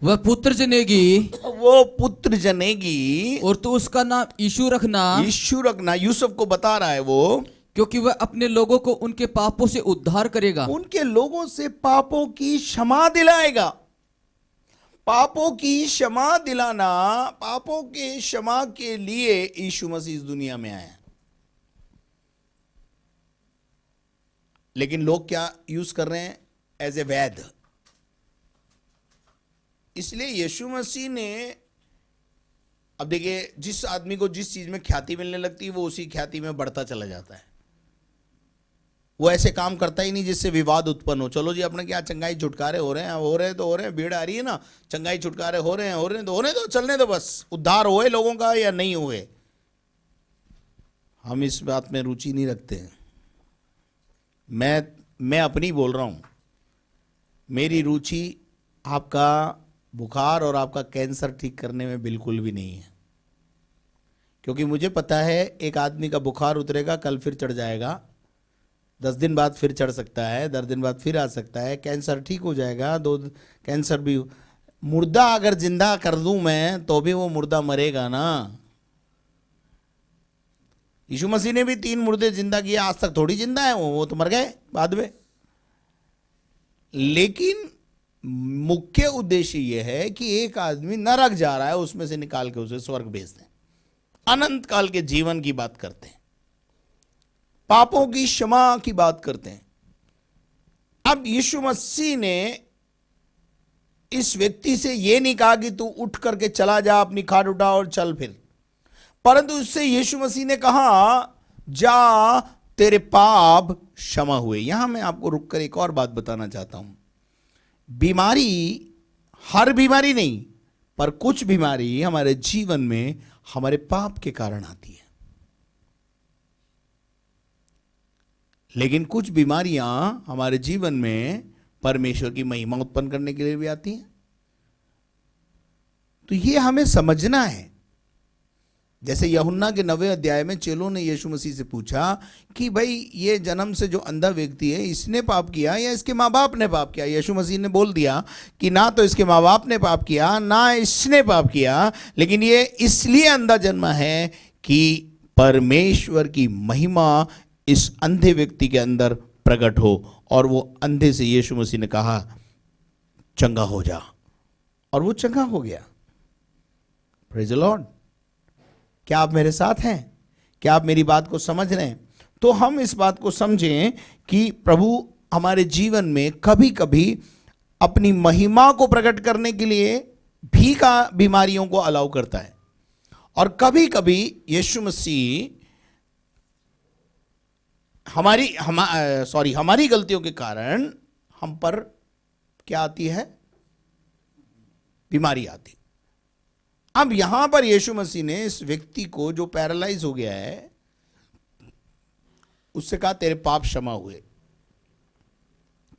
वह पुत्र जनेगी, वो पुत्र जनेगी और तो उसका नाम यीशु रखना। यीशु रखना यूसुफ को बता रहा है वो, क्योंकि वह अपने लोगों को उनके पापों से उद्धार करेगा। उनके लोगों से पापों की क्षमा दिलाएगा। पापों की क्षमा दिलाना, पापों के क्षमा के लिए यीशु मसीह इस दुनिया में आया। लेकिन लोग क्या यूज कर रहे हैं? एज ए वैद। इसलिए यीशु मसीह ने, अब देखिए जिस आदमी को जिस चीज में ख्याति मिलने लगती है वो उसी ख्याति में बढ़ता चला जाता है। वो ऐसे काम करता ही नहीं जिससे विवाद उत्पन्न हो। चलो जी अपने क्या चंगाई छुटकारे हो रहे हैं, हो रहे तो हो रहे हैं, भीड़ आ रही है ना, चंगाई छुटकारे हो रहे हैं तो होने दो, चलने दो, बस उद्धार हुए लोगों का या नहीं हुए, हम इस बात में रुचि नहीं रखते हैं। मैं अपनी बोल रहा हूं, मेरी रुचि आपका बुखार और आपका कैंसर ठीक करने में बिल्कुल भी नहीं है, क्योंकि मुझे पता है एक आदमी का बुखार उतरेगा, कल फिर चढ़ जाएगा, 10 दिन बाद फिर चढ़ सकता है, 10 दिन बाद फिर आ सकता है, कैंसर ठीक हो जाएगा, 2 कैंसर भी। मुर्दा अगर जिंदा कर दूं मैं तो भी वो मुर्दा मरेगा ना। यीशु मसीह ने भी 3 मुर्दे जिंदा किए, आज तक थोड़ी जिंदा है वो तो मर गए बाद में। लेकिन मुख्य उद्देश्य यह है कि एक आदमी नरक जा रहा है, उसमें से निकाल के उसे स्वर्ग भेज दें, अनंत काल के जीवन की बात करते हैं, पापों की क्षमा की बात करते हैं। अब यीशु मसीह ने इस व्यक्ति से यह नहीं कहा कि तू उठ करके चला जा, अपनी खाट उठा और चल फिर, परंतु उससे यीशु मसीह ने कहा जा, तेरे पाप क्षमा हुए। यहां मैं आपको रुककर एक और बात बताना चाहता हूं। बीमारी, हर बीमारी नहीं, पर कुछ बीमारी हमारे जीवन में हमारे पाप के कारण आती है। लेकिन कुछ बीमारियां हमारे जीवन में परमेश्वर की महिमा उत्पन्न करने के लिए भी आती हैं। तो ये हमें समझना है जैसे यूहन्ना के 9वें अध्याय में चेलों ने यीशु मसीह से पूछा कि भाई ये जन्म से जो अंधा व्यक्ति है इसने पाप किया या इसके माँ बाप ने पाप किया। यीशु मसीह ने बोल दिया कि ना तो इसके माँ बाप ने पाप किया ना इसने पाप किया, लेकिन ये इसलिए अंधा जन्मा है कि परमेश्वर की महिमा इस अंधे व्यक्ति के अंदर प्रकट हो। और वो अंधे से यीशु मसीह ने कहा चंगा हो जा, और वो चंगा हो गया। Praise the lord. क्या आप मेरे साथ हैं? क्या आप मेरी बात को समझ रहे हैं? तो हम इस बात को समझें कि प्रभु हमारे जीवन में कभी कभी अपनी महिमा को प्रकट करने के लिए भी बीमारियों को अलाउ करता है, और कभी कभी यीशु मसीह हमारी गलतियों के कारण हम पर क्या आती है? बीमारी आती। अब यहां पर यीशु मसीह ने इस व्यक्ति को जो पैरालाइज हो गया है उससे कहा तेरे पाप क्षमा हुए।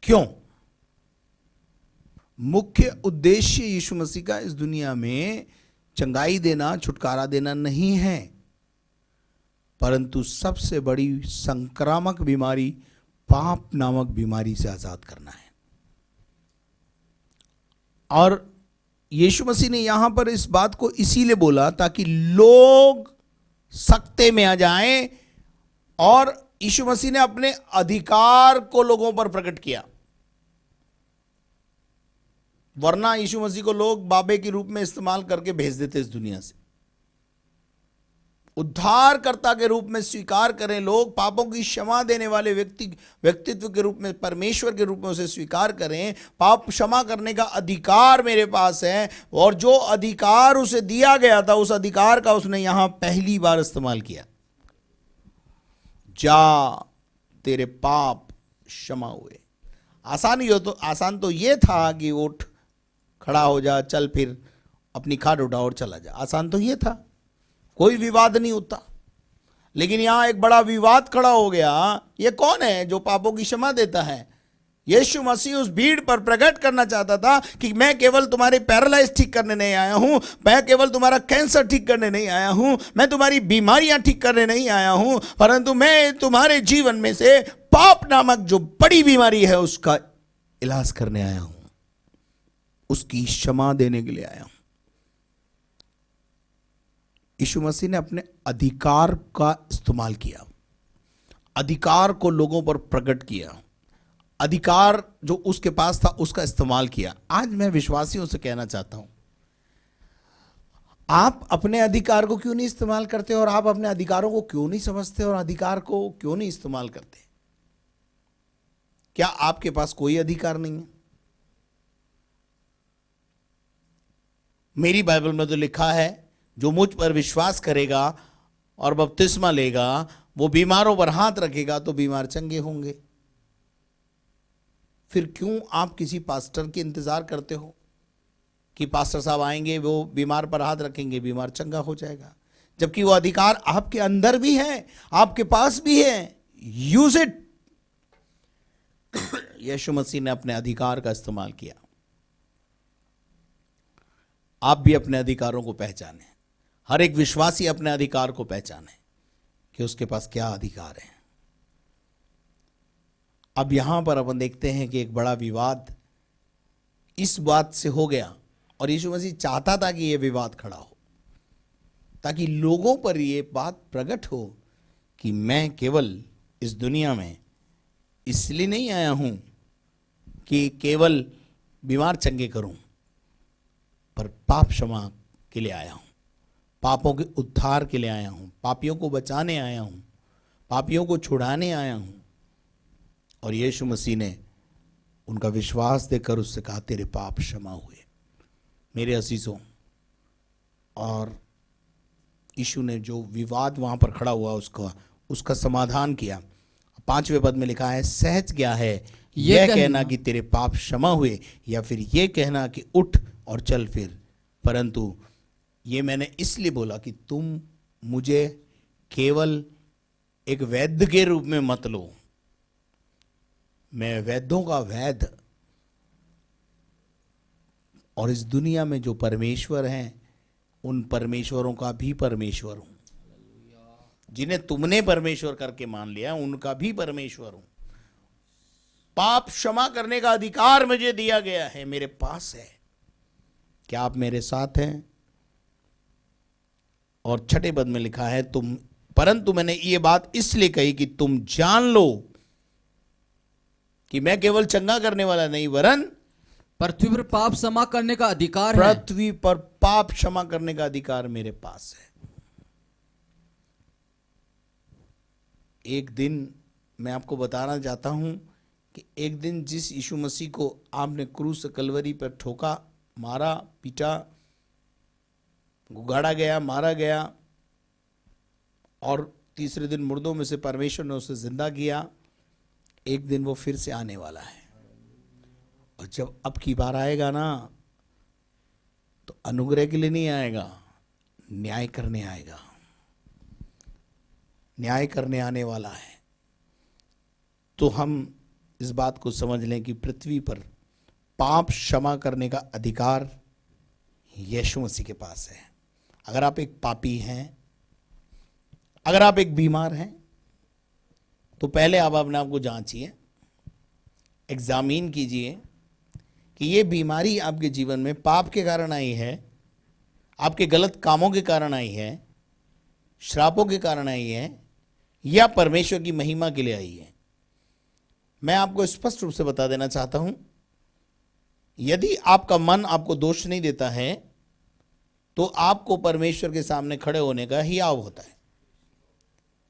क्यों? मुख्य उद्देश्य यीशु मसीह का इस दुनिया में चंगाई देना, छुटकारा देना नहीं है, परंतु सबसे बड़ी संक्रामक बीमारी पाप नामक बीमारी से आजाद करना है। और यीशु मसीह ने यहां पर इस बात को इसीलिए बोला ताकि लोग सकते में आ जाएं, और यीशु मसीह ने अपने अधिकार को लोगों पर प्रकट किया। वरना यीशु मसीह को लोग बाबे के रूप में इस्तेमाल करके भेज देते इस दुनिया से। उद्धारकर्ता के रूप में स्वीकार करें लोग, पापों की क्षमा देने वाले व्यक्तित्व के रूप में, परमेश्वर के रूप में उसे स्वीकार करें। पाप क्षमा करने का अधिकार मेरे पास है, और जो अधिकार उसे दिया गया था उस अधिकार का उसने यहां पहली बार इस्तेमाल किया। जा तेरे पाप क्षमा हुए। आसान तो ये था कि उठ, खड़ा हो जा, चल फिर अपनी खाट उठा और चला जा। आसान तो ये था, कोई विवाद नहीं होता। लेकिन यहां एक बड़ा विवाद खड़ा हो गया। ये कौन है जो पापों की क्षमा देता है? यीशु मसीह उस भीड़ पर प्रकट करना चाहता था कि मैं केवल तुम्हारे पैरालाइज ठीक करने नहीं आया हूं, मैं केवल तुम्हारा कैंसर ठीक करने नहीं आया हूं, मैं तुम्हारी बीमारियां ठीक करने नहीं आया हूं, परंतु मैं तुम्हारे जीवन में से पाप नामक जो बड़ी बीमारी है उसका इलाज करने आया हूं, उसकी क्षमा देने के लिए आया हूं। यीशु मसीह ने अपने अधिकार का इस्तेमाल किया, अधिकार को लोगों पर प्रकट किया, अधिकार जो उसके पास था उसका इस्तेमाल किया। आज मैं विश्वासियों से कहना चाहता हूं, आप अपने अधिकार को क्यों नहीं इस्तेमाल करते, और आप अपने अधिकारों को क्यों नहीं समझते, और अधिकार को क्यों नहीं इस्तेमाल करते? क्या आपके पास कोई अधिकार नहीं है? मेरी बाइबल में तो लिखा है जो मुझ पर विश्वास करेगा और बपतिस्मा लेगा वो बीमारों पर हाथ रखेगा तो बीमार चंगे होंगे। फिर क्यों आप किसी पास्टर के इंतजार करते हो कि पास्टर साहब आएंगे, वो बीमार पर हाथ रखेंगे, बीमार चंगा हो जाएगा, जबकि वो अधिकार आपके अंदर भी है, आपके पास भी है। Use it. यीशु मसीह ने अपने अधिकार का इस्तेमाल किया। आप भी अपने अधिकारों को पहचानें। हर एक विश्वासी अपने अधिकार को पहचाने कि उसके पास क्या अधिकार है। अब यहां पर अपन देखते हैं कि एक बड़ा विवाद इस बात से हो गया, और यीशु मसीह चाहता था कि यह विवाद खड़ा हो ताकि लोगों पर यह बात प्रकट हो कि मैं केवल इस दुनिया में इसलिए नहीं आया हूं कि केवल बीमार चंगे करूं, पर पाप क्षमा के लिए आया हूं, पापों के उद्धार के लिए आया हूं, पापियों को बचाने आया हूं, पापियों को छुड़ाने आया हूं। और यीशु मसीह ने उनका विश्वास देकर उससे कहा तेरे पाप क्षमा हुए। मेरे अजीजों, और यीशु ने जो विवाद वहां पर खड़ा हुआ उसका समाधान किया। 5वें पद में लिखा है, सहज क्या है यह कहना कि तेरे पाप क्षमा हुए, या फिर यह कहना कि उठ और चल फिर, परंतु ये मैंने इसलिए बोला कि तुम मुझे केवल एक वैद्य के रूप में मत लो। मैं वैद्यों का वैद्य, और इस दुनिया में जो परमेश्वर हैं उन परमेश्वरों का भी परमेश्वर हूं, जिन्हें तुमने परमेश्वर करके मान लिया उनका भी परमेश्वर हूं। पाप क्षमा करने का अधिकार मुझे दिया गया है, मेरे पास है। क्या आप मेरे साथ हैं? और छठे पद में लिखा है, परंतु मैंने ये बात इसलिए कही कि तुम जान लो कि मैं केवल चंगा करने वाला नहीं, वरन पृथ्वी पर पाप क्षमा करने का अधिकार है। पृथ्वी पर पाप क्षमा करने का अधिकार मेरे पास है। एक दिन मैं आपको बताना चाहता हूं कि एक दिन जिस यीशु मसीह को आपने क्रूस कलवरी पर ठोका, मारा, पीटा, गुगाड़ा गया, मारा गया और तीसरे दिन मुर्दों में से परमेश्वर ने उसे जिंदा किया, एक दिन वो फिर से आने वाला है। और जब अब की बार आएगा ना, तो अनुग्रह के लिए नहीं आएगा, न्याय करने आएगा। न्याय करने आने वाला है। तो हम इस बात को समझ लें कि पृथ्वी पर पाप क्षमा करने का अधिकार यीशु मसीह के पास है। अगर आप एक पापी हैं, अगर आप एक बीमार हैं, तो पहले आप अपने आप को जांचिए, एग्जामिन कीजिए कि ये बीमारी आपके जीवन में पाप के कारण आई है, आपके गलत कामों के कारण आई है, श्रापों के कारण आई है, या परमेश्वर की महिमा के लिए आई है। मैं आपको स्पष्ट रूप से बता देना चाहता हूं, यदि आपका मन आपको दोष नहीं देता है तो आपको परमेश्वर के सामने खड़े होने का हियाव होता है।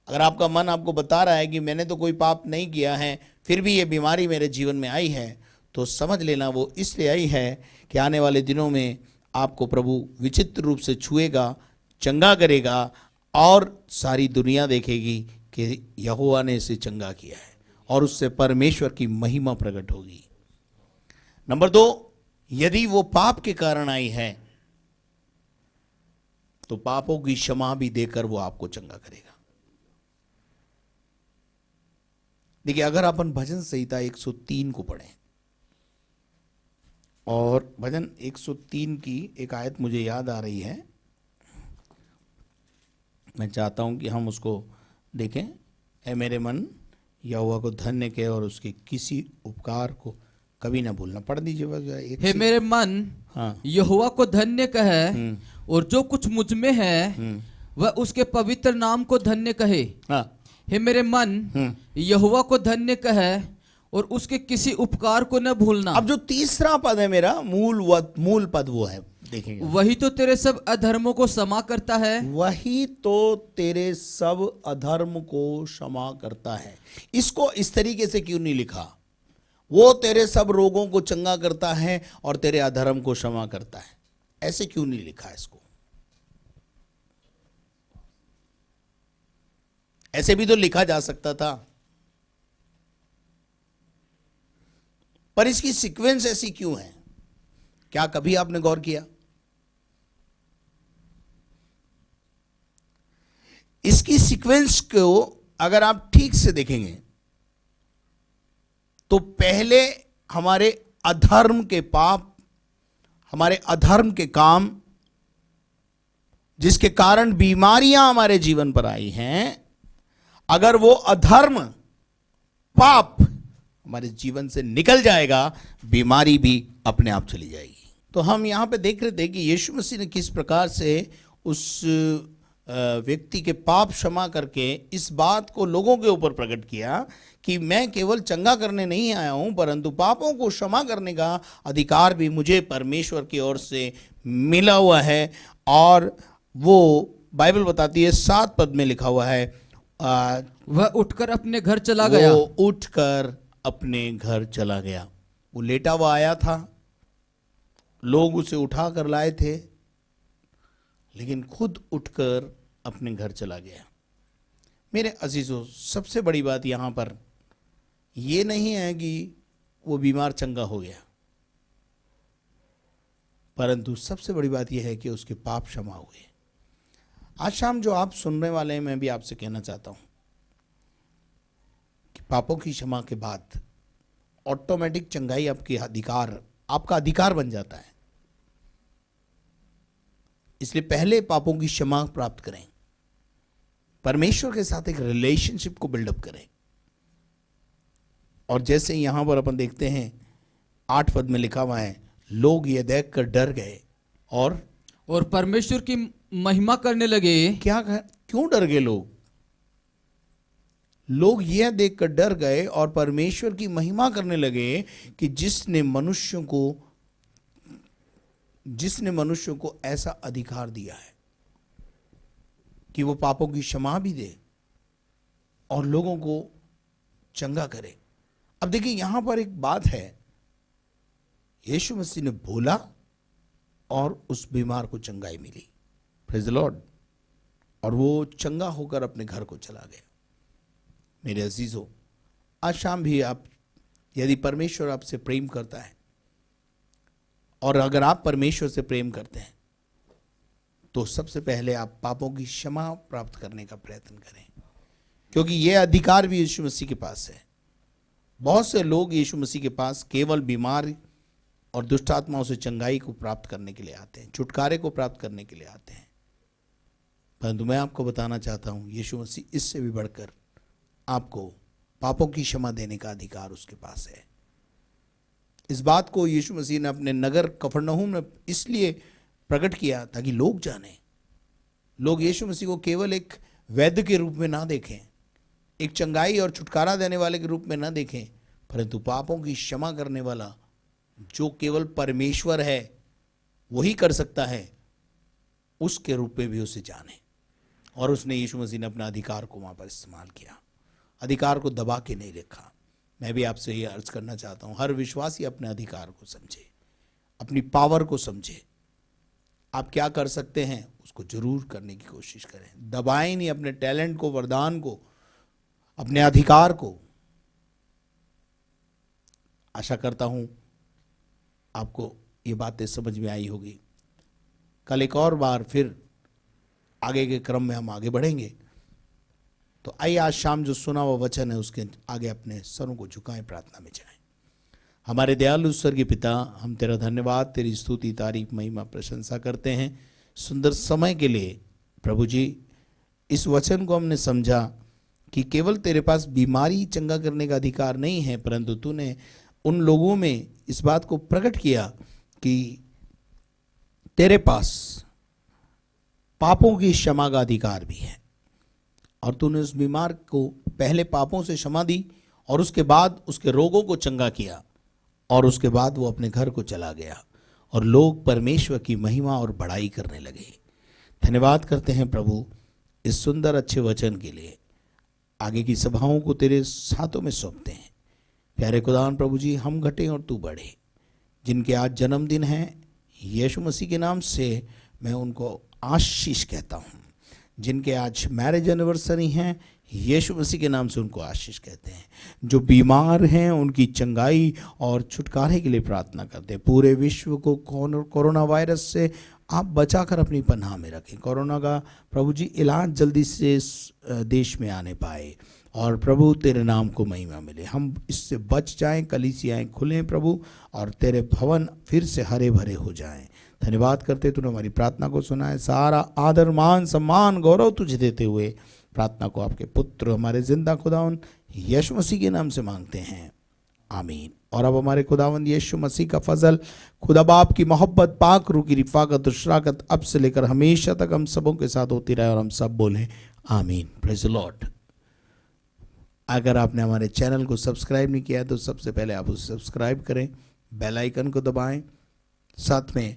अगर आपका मन आपको बता रहा है कि मैंने तो कोई पाप नहीं किया है, फिर भी ये बीमारी मेरे जीवन में आई है, तो समझ लेना वो इसलिए आई है कि आने वाले दिनों में आपको प्रभु विचित्र रूप से छुएगा, चंगा करेगा और सारी दुनिया देखेगी कि यहोवा ने इसे चंगा किया है और उससे परमेश्वर की महिमा प्रकट होगी। नंबर 2, यदि वो पाप के कारण आई है तो पापों की क्षमा भी देकर वो आपको चंगा करेगा। देखिए, अगर अपन भजन संहिता 103 को पढ़ें, और भजन 103 की एक आयत मुझे याद आ रही है, मैं चाहता हूं कि हम उसको देखें। ऐ मेरे मन यहोवा को धन्य कहे और उसके किसी उपकार को कभी ना भूलना। पढ़ दीजिए बस। हे मेरे मन हाँ, यहोवा को धन्य कहे और जो कुछ मुझ में है वह उसके पवित्र नाम को धन्य कहे। हाँ, हे मेरे मन यहोवा को धन्य कहे और उसके किसी उपकार को न भूलना। अब जो तीसरा पद है मेरा मूल पद वो है, देखेंगे। वही तो तेरे सब अधर्मों को क्षमा करता है। वही तो तेरे सब अधर्म को क्षमा करता है। इसको इस तरीके से क्यों नहीं लिखा? वो तेरे सब रोगों को चंगा करता है और तेरे अधर्म को क्षमा करता है, ऐसे क्यों नहीं लिखा इसको? ऐसे भी तो लिखा जा सकता था, पर इसकी सीक्वेंस ऐसी क्यों है? क्या कभी आपने गौर किया? इसकी सीक्वेंस को अगर आप ठीक से देखेंगे तो पहले हमारे अधर्म के पाप, हमारे अधर्म के काम, जिसके कारण बीमारियां हमारे जीवन पर आई हैं, अगर वो अधर्म पाप हमारे जीवन से निकल जाएगा, बीमारी भी अपने आप चली जाएगी। तो हम यहां पे देख रहे थे कि यीशु मसीह ने किस प्रकार से उस व्यक्ति के पाप क्षमा करके इस बात को लोगों के ऊपर प्रकट किया कि मैं केवल चंगा करने नहीं आया हूं, परंतु पापों को क्षमा करने का अधिकार भी मुझे परमेश्वर की ओर से मिला हुआ है। और वो बाइबल बताती है 7 पद में लिखा हुआ है, वह उठकर अपने घर चला गया। वो उठकर अपने घर चला गया। वो लेटा हुआ आया था, लोग उसे उठा कर लाए थे, लेकिन खुद उठकर अपने घर चला गया। मेरे अजीजों, सबसे बड़ी बात यहां पर यह नहीं है कि वो बीमार चंगा हो गया, परंतु सबसे बड़ी बात यह है कि उसके पाप क्षमा हुए। आज शाम जो आप सुनने वाले हैं, मैं भी आपसे कहना चाहता हूं कि पापों की क्षमा के बाद ऑटोमेटिक चंगाई आपका अधिकार बन जाता है। इसलिए पहले पापों की क्षमा प्राप्त करें, परमेश्वर के साथ एक रिलेशनशिप को बिल्डअप करें। और जैसे यहां पर अपन देखते हैं 8 पद में लिखा हुआ है, लोग ये देखकर डर गए और परमेश्वर की महिमा करने लगे। क्यों डर गए लोग? लोग यह देखकर डर गए और परमेश्वर की महिमा करने लगे कि जिसने मनुष्यों को ऐसा अधिकार दिया है कि वो पापों की क्षमा भी दे और लोगों को चंगा करे। अब देखिए यहां पर एक बात है, यीशु मसीह ने बोला और उस बीमार को चंगाई मिली, प्रेज़ द लॉर्ड, और वो चंगा होकर अपने घर को चला गया। मेरे अजीजों, आज शाम भी आप, यदि परमेश्वर आपसे प्रेम करता है और अगर आप परमेश्वर से प्रेम करते हैं तो सबसे पहले आप पापों की क्षमा प्राप्त करने का प्रयत्न करें, क्योंकि यह अधिकार भी यीशु मसीह के पास है। बहुत से लोग यीशु मसीह के पास केवल बीमार और दुष्ट आत्माओं से चंगाई को प्राप्त करने के लिए आते हैं, छुटकारे को प्राप्त करने के लिए आते हैं, परंतु मैं आपको बताना चाहता हूं यीशु मसीह इससे भी बढ़कर आपको पापों की क्षमा देने का अधिकार उसके पास है। इस बात को यीशु मसीह ने अपने नगर कफरनहूम में इसलिए प्रकट किया ताकि लोग जानें, लोग यीशु मसीह को केवल एक वैद्य के रूप में ना देखें, एक चंगाई और छुटकारा देने वाले के रूप में ना देखें, परंतु पापों की क्षमा करने वाला जो केवल परमेश्वर है वही कर सकता है, उसके रूप में भी उसे जाने। और उसने, यीशु मसीह ने अपना अधिकार को वहां पर इस्तेमाल किया, अधिकार को दबा के नहीं रखा। मैं भी आपसे ये अर्ज करना चाहता हूं, हर विश्वासी अपने अधिकार को समझे, अपनी पावर को समझे। आप क्या कर सकते हैं उसको जरूर करने की कोशिश करें, दबाएं नहीं अपने टैलेंट को, वरदान को, अपने अधिकार को। आशा करता हूं आपको ये बातें समझ में आई होगी। कल एक और बार फिर आगे के क्रम में हम आगे बढ़ेंगे, तो आइए आज शाम जो सुना हुआ वचन है उसके आगे अपने सरों को झुकाएं, प्रार्थना में जाएं। हमारे दयालु स्वर्गीय पिता, हम तेरा धन्यवाद, तेरी स्तुति, तारीफ, महिमा, प्रशंसा करते हैं सुंदर समय के लिए। प्रभु जी, इस वचन को हमने समझा कि केवल तेरे पास बीमारी चंगा करने का अधिकार नहीं है, परंतु तूने उन लोगों में इस बात को प्रकट किया कि तेरे पास पापों की क्षमा का अधिकार भी है। और तूने उस बीमार को पहले पापों से क्षमा दी और उसके बाद उसके रोगों को चंगा किया और उसके बाद वो अपने घर को चला गया और लोग परमेश्वर की महिमा और बड़ाई करने लगे। धन्यवाद करते हैं प्रभु इस सुंदर अच्छे वचन के लिए। आगे की सभाओं को तेरे हाथों में सौंपते हैं। प्यारे खुदावन प्रभु जी, हम घटें और तू बढ़े। जिनके आज जन्मदिन है, यीशु मसीह के नाम से मैं उनको आशीष कहता हूँ। जिनके आज मैरिज एनिवर्सरी हैं, यीशु मसीह के नाम से उनको आशीष कहते हैं। जो बीमार हैं उनकी चंगाई और छुटकारे के लिए प्रार्थना करते हैं। पूरे विश्व को कोरोना वायरस से आप बचाकर अपनी पनाह में रखें। कोरोना का प्रभु जी इलाज जल्दी से इस देश में आने पाए और प्रभु तेरे नाम को महिमा मिले। हम इससे बच जाएं, कलीसियाएं खुलें प्रभु, और तेरे भवन फिर से हरे भरे हो जाएं। धन्यवाद करते तूने हमारी प्रार्थना को सुना है। सारा आदर, मान, सम्मान, गौरव तुझे देते हुए प्रार्थना को आपके पुत्र हमारे जिंदा खुदावन यीशु मसीह के नाम से मांगते हैं, आमीन। और अब हमारे खुदावंद यीशु मसीह का फजल, खुदा बाप की मोहब्बत, पाक रूह की रिफाकत और शराकत अब से लेकर हमेशा तक हम सबों के साथ होती रहे। और हम सब बोलें आमीन। Praise the Lord. अगर आपने हमारे चैनल को सब्सक्राइब नहीं किया है तो सबसे पहले आप उसे सब्सक्राइब करें, बेल आइकन को दबाएं। साथ में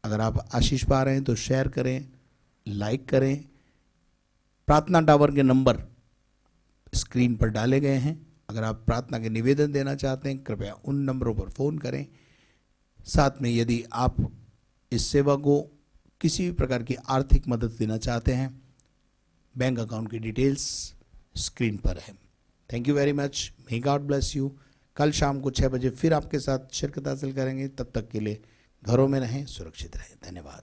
अगर आप आशीष पा रहे हैं तो शेयर करें, लाइक करें। प्रार्थना टावर के नंबर स्क्रीन पर डाले गए हैं। अगर आप प्रार्थना के निवेदन देना चाहते हैं कृपया उन नंबरों पर फ़ोन करें। साथ में यदि आप इस सेवा को किसी भी प्रकार की आर्थिक मदद देना चाहते हैं, बैंक अकाउंट की डिटेल्स स्क्रीन पर है। Thank you very much. May God bless you. कल शाम को 6 बजे फिर आपके साथ शिरकत हासिल करेंगे। तब तक के लिए घरों में रहें, सुरक्षित रहें। धन्यवाद।